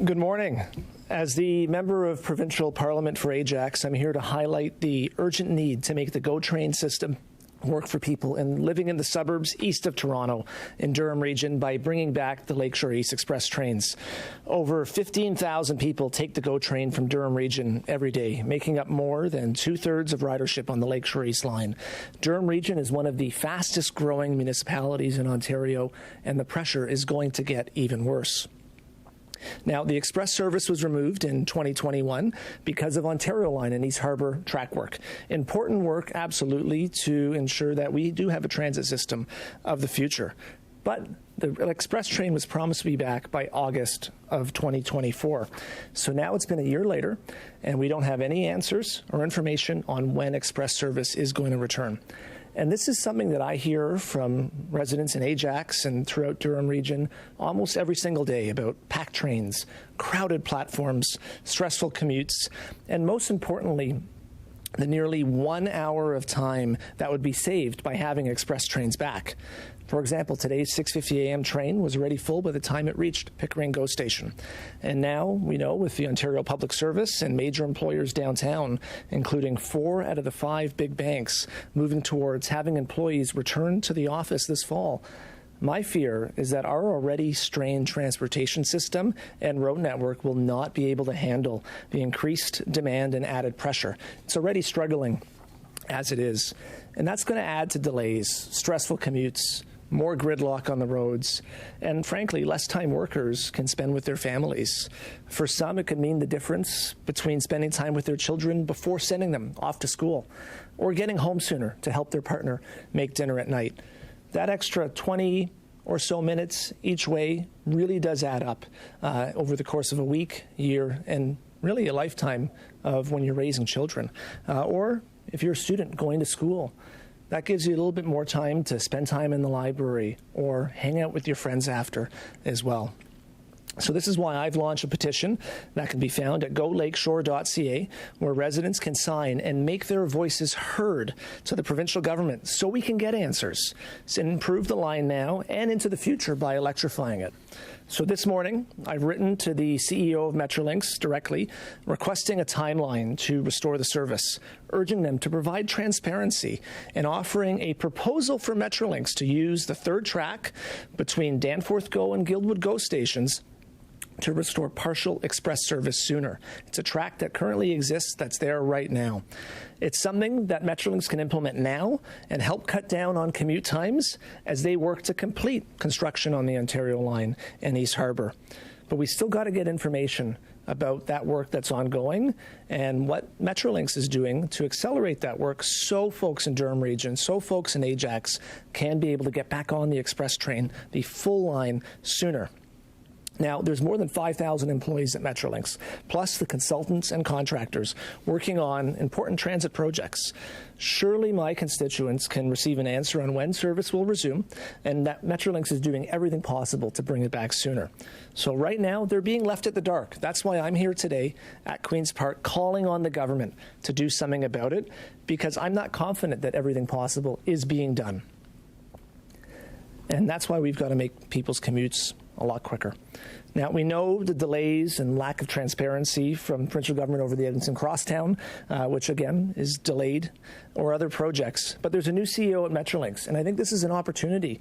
Good morning. As the Member of Provincial Parliament for Ajax, I'm here to highlight the urgent need to make the GO train system work for people living in the suburbs east of Toronto in Durham Region by bringing back the Lakeshore East Express trains. Over 15,000 people take the GO train from Durham Region every day, making up more than two-thirds of ridership on the Lakeshore East line. Durham Region is one of the fastest growing municipalities in Ontario, and the pressure is going to get even worse. Now, the express service was removed in 2021 because of Ontario Line and East Harbour track work. Important work, absolutely, to ensure that we do have a transit system of the future. But the express train was promised to be back by August of 2024. So now it's been a year later, and we don't have any answers or information on when express service is going to return. And this is something that I hear from residents in Ajax and throughout Durham Region almost every single day about packed trains, crowded platforms, stressful commutes, and most importantly, the nearly 1 hour of time that would be saved by having express trains back. For example, today's 6:50 a.m. train was already full by the time it reached Pickering GO Station. And now we know with the Ontario Public Service and major employers downtown, including 4 out of the 5 big banks, moving towards having employees return to the office this fall. My fear is that our already strained transportation system and road network will not be able to handle the increased demand and added pressure. It's already struggling as it is. And that's going to add to delays, stressful commutes, more gridlock on the roads, and frankly, less time workers can spend with their families. For some, it could mean the difference between spending time with their children before sending them off to school or getting home sooner to help their partner make dinner at night. That extra 20 or so minutes each way really does add up over the course of a week, year, and really a lifetime of when you're raising children. Or if you're a student going to school, that gives you a little bit more time to spend time in the library or hang out with your friends after as well. So this is why I've launched a petition that can be found at golakeshore.ca, where residents can sign and make their voices heard to the provincial government so we can get answers and improve the line now and into the future by electrifying it. So this morning, I've written to the CEO of Metrolinx directly, requesting a timeline to restore the service, urging them to provide transparency and offering a proposal for Metrolinx to use the third track between Danforth GO and Guildwood GO stations to restore partial express service sooner. It's a track that currently exists that's there right now. It's something that Metrolinx can implement now and help cut down on commute times as they work to complete construction on the Ontario Line and East Harbour. But we still got to get information about that work that's ongoing and what Metrolinx is doing to accelerate that work so folks in Durham Region, so folks in Ajax can be able to get back on the express train, the full line, sooner. Now, there's more than 5,000 employees at Metrolinx, plus the consultants and contractors working on important transit projects. Surely my constituents can receive an answer on when service will resume, and that Metrolinx is doing everything possible to bring it back sooner. So right now, they're being left at the dark. That's why I'm here today at Queen's Park calling on the government to do something about it, because I'm not confident that everything possible is being done. And that's why we've got to make people's commutes a lot quicker. Now, we know the delays and lack of transparency from provincial government over the Eglinton Crosstown, which again is delayed, or other projects. But there's a new CEO at Metrolinx, and I think this is an opportunity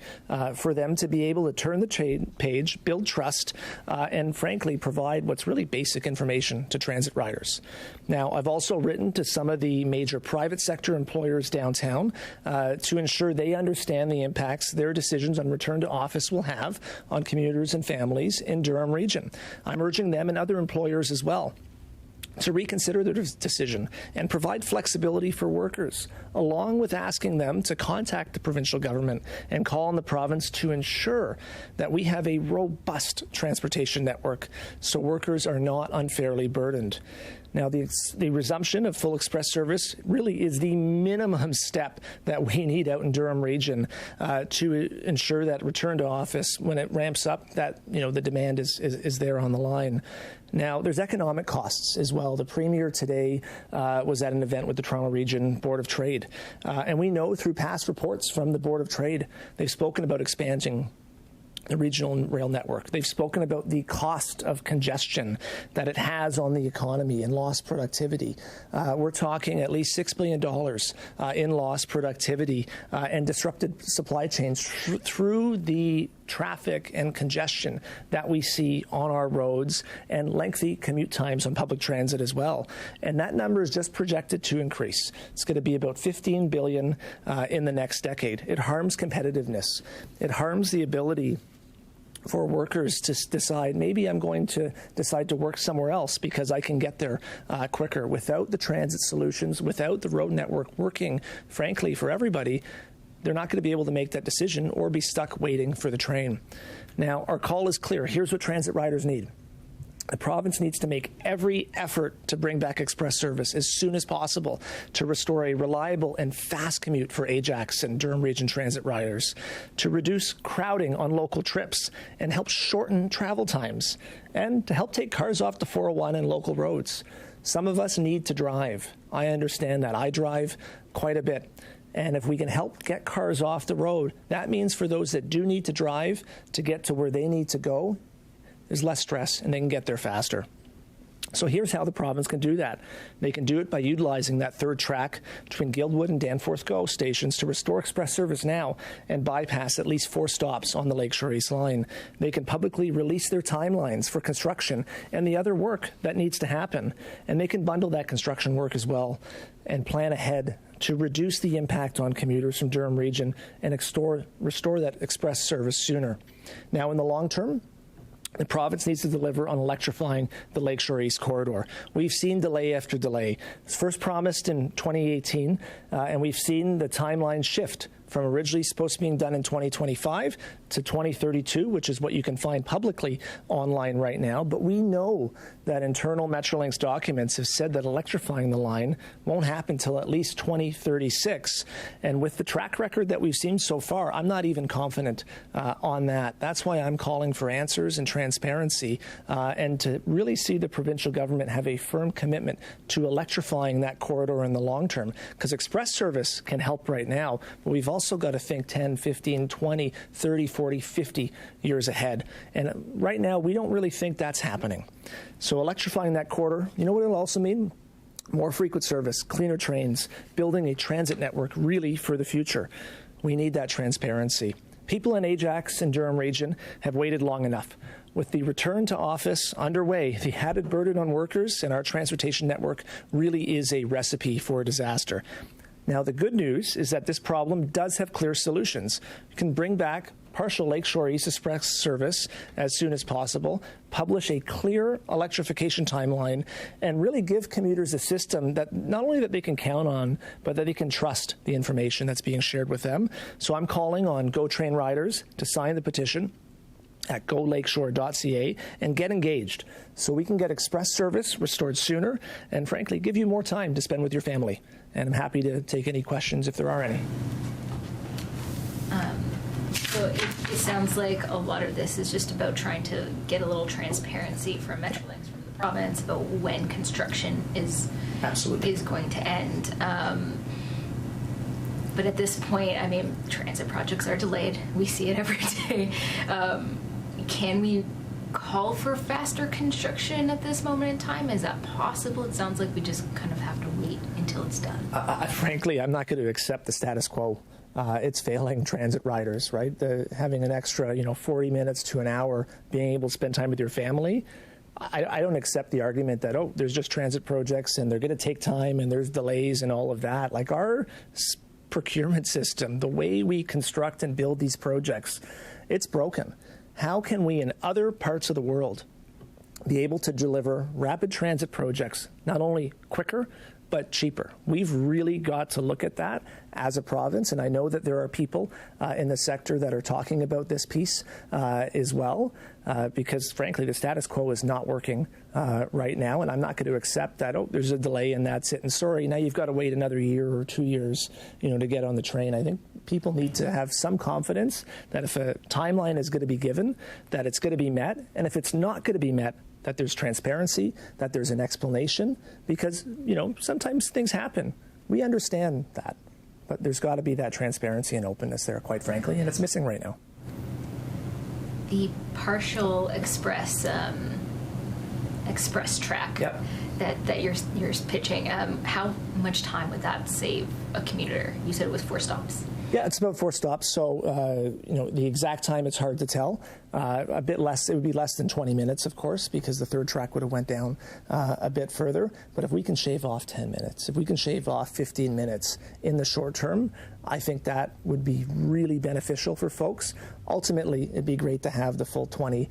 for them to be able to turn the page, build trust, and frankly provide what's really basic information to transit riders. Now, I've also written to some of the major private sector employers downtown to ensure they understand the impacts their decisions on return to office will have on commuters and families in Durham Region. I'm urging them and other employers as well to reconsider their decision and provide flexibility for workers, along with asking them to contact the provincial government and call on the province to ensure that we have a robust transportation network so workers are not unfairly burdened. Now, the resumption of full express service really is the minimum step that we need out in Durham Region to ensure that return to office, when it ramps up, that the demand is there on the line. Now, there's economic costs as well. The Premier today was at an event with the Toronto Region Board of Trade, and we know through past reports from the Board of Trade, they've spoken about expanding the regional rail network. They've spoken about the cost of congestion that it has on the economy and lost productivity. We're talking at least $6 billion in lost productivity and disrupted supply chains through the traffic and congestion that we see on our roads and lengthy commute times on public transit as well. And that number is just projected to increase. It's going to be about $15 billion in the next decade. It harms competitiveness. It harms the ability for workers to decide, maybe I'm going to decide to work somewhere else because I can get there quicker. Without the transit solutions, without the road network working, frankly, for everybody, they're not going to be able to make that decision or be stuck waiting for the train. Now, our call is clear. Here's what transit riders need. The province needs to make every effort to bring back express service as soon as possible to restore a reliable and fast commute for Ajax and Durham Region transit riders, to reduce crowding on local trips and help shorten travel times, and to help take cars off the 401 and local roads. Some of us need to drive. I understand that. I drive quite a bit. And if we can help get cars off the road, that means for those that do need to drive to get to where they need to go, there's less stress and they can get there faster. So here's how the province can do that. They can do it by utilizing that third track between Guildwood and Danforth GO stations to restore express service now and bypass at least 4 stops on the Lakeshore East line. They can publicly release their timelines for construction and the other work that needs to happen. And they can bundle that construction work as well and plan ahead to reduce the impact on commuters from Durham Region and restore that express service sooner. Now, in the long term, the province needs to deliver on electrifying the Lakeshore East corridor. We've seen delay after delay. It was first promised in 2018, and we've seen the timeline shift from originally supposed to being done in 2025 to 2032, which is what you can find publicly online right now. But we know that internal Metrolinx documents have said that electrifying the line won't happen until at least 2036. And with the track record that we've seen so far, I'm not even confident on that. That's why I'm calling for answers and transparency and to really see the provincial government have a firm commitment to electrifying that corridor in the long term, because express service can help right now, but we've also got to think 10, 15, 20, 30, 40, 50 years ahead. And right now, we don't really think that's happening. So electrifying that corridor, you know what it'll also mean? More frequent service, cleaner trains, building a transit network really for the future. We need that transparency. People in Ajax and Durham Region have waited long enough. With the return to office underway, the added burden on workers and our transportation network really is a recipe for a disaster. Now, the good news is that this problem does have clear solutions. You can bring back partial Lakeshore East Express service as soon as possible, publish a clear electrification timeline, and really give commuters a system that not only that they can count on, but that they can trust the information that's being shared with them. So I'm calling on GO Train riders to sign the petition at golakeshore.ca and get engaged so we can get express service restored sooner and, frankly, give you more time to spend with your family. And I'm happy to take any questions if there are any. So it sounds like a lot of this is just about trying to get a little transparency from Metrolinx, from the province, about when construction is going to end. But at this point, I mean, transit projects are delayed. We see it every day. Can we call for faster construction at this moment in time? Is that possible? It sounds like we just kind of have to wait until it's done. Frankly, I'm not going to accept the status quo. It's failing transit riders, right? Having an extra, 40 minutes to an hour, being able to spend time with your family. I don't accept the argument that, there's just transit projects and they're going to take time and there's delays and all of that. Like our procurement system, the way we construct and build these projects, it's broken. How can we in other parts of the world be able to deliver rapid transit projects, not only quicker, but cheaper? We've really got to look at that as a province, and I know that there are people in the sector that are talking about this piece as well, because frankly, the status quo is not working right now, and I'm not going to accept that, there's a delay and that's it, and sorry, now you've got to wait another year or 2 years, to get on the train. I think people need to have some confidence that if a timeline is going to be given, that it's going to be met, and if it's not going to be met, that there's transparency, that there's an explanation, because, sometimes things happen. We understand that, but there's got to be that transparency and openness there, quite frankly, and it's missing right now. the partial express track Yep. that you're pitching, how much time would that save a commuter? You said it was 4 stops. Yeah, it's about 4 stops. So, the exact time, it's hard to tell. A bit less, it would be less than 20 minutes, of course, because the third track would have went down a bit further. But if we can shave off 10 minutes, if we can shave off 15 minutes in the short term, I think that would be really beneficial for folks. Ultimately, it'd be great to have the full 20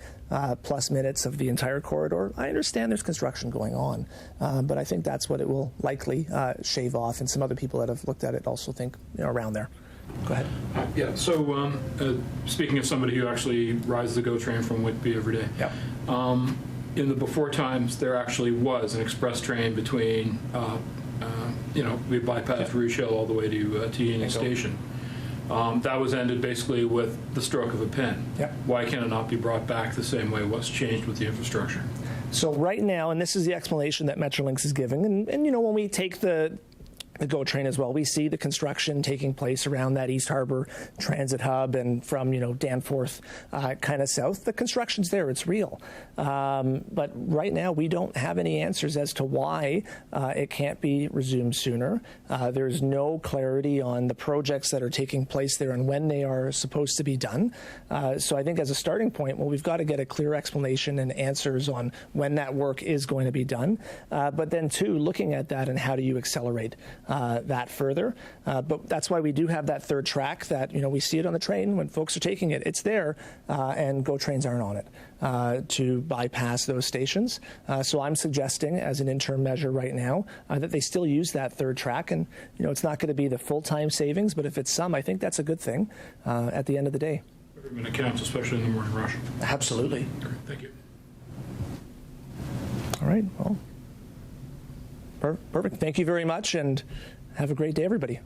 plus minutes of the entire corridor. I understand there's construction going on, but I think that's what it will likely shave off. And some other people that have looked at it also think around there. Go ahead. Yeah, so speaking of somebody who actually rides the GO train from Whitby every day, Yep. In the before times, there actually was an express train between, we bypassed Rouge Hill all the way to Union Station. That was ended basically with the stroke of a pen. Yep. Why can it not be brought back the same way? What's changed with the infrastructure? So right now, and this is the explanation that Metrolinx is giving, and when we take the GO train as well, we see the construction taking place around that East Harbor transit hub and from, Danforth kind of south. The construction's there. It's real. But right now, we don't have any answers as to why it can't be resumed sooner. There's no clarity on the projects that are taking place there and when they are supposed to be done. So I think as a starting point, we've got to get a clear explanation and answers on when that work is going to be done. But then, too, looking at that and how do you accelerate that further. But that's why we do have that third track that, we see it on the train when folks are taking it. It's there, and GO trains aren't on it to bypass those stations. So I'm suggesting as an interim measure right now that they still use that third track. And, it's not going to be the full-time savings, but if it's some, I think that's a good thing at the end of the day. Every minute counts, especially in the morning rush. Absolutely. Great, thank you. All right. Well, perfect. Thank you very much, and have a great day, everybody.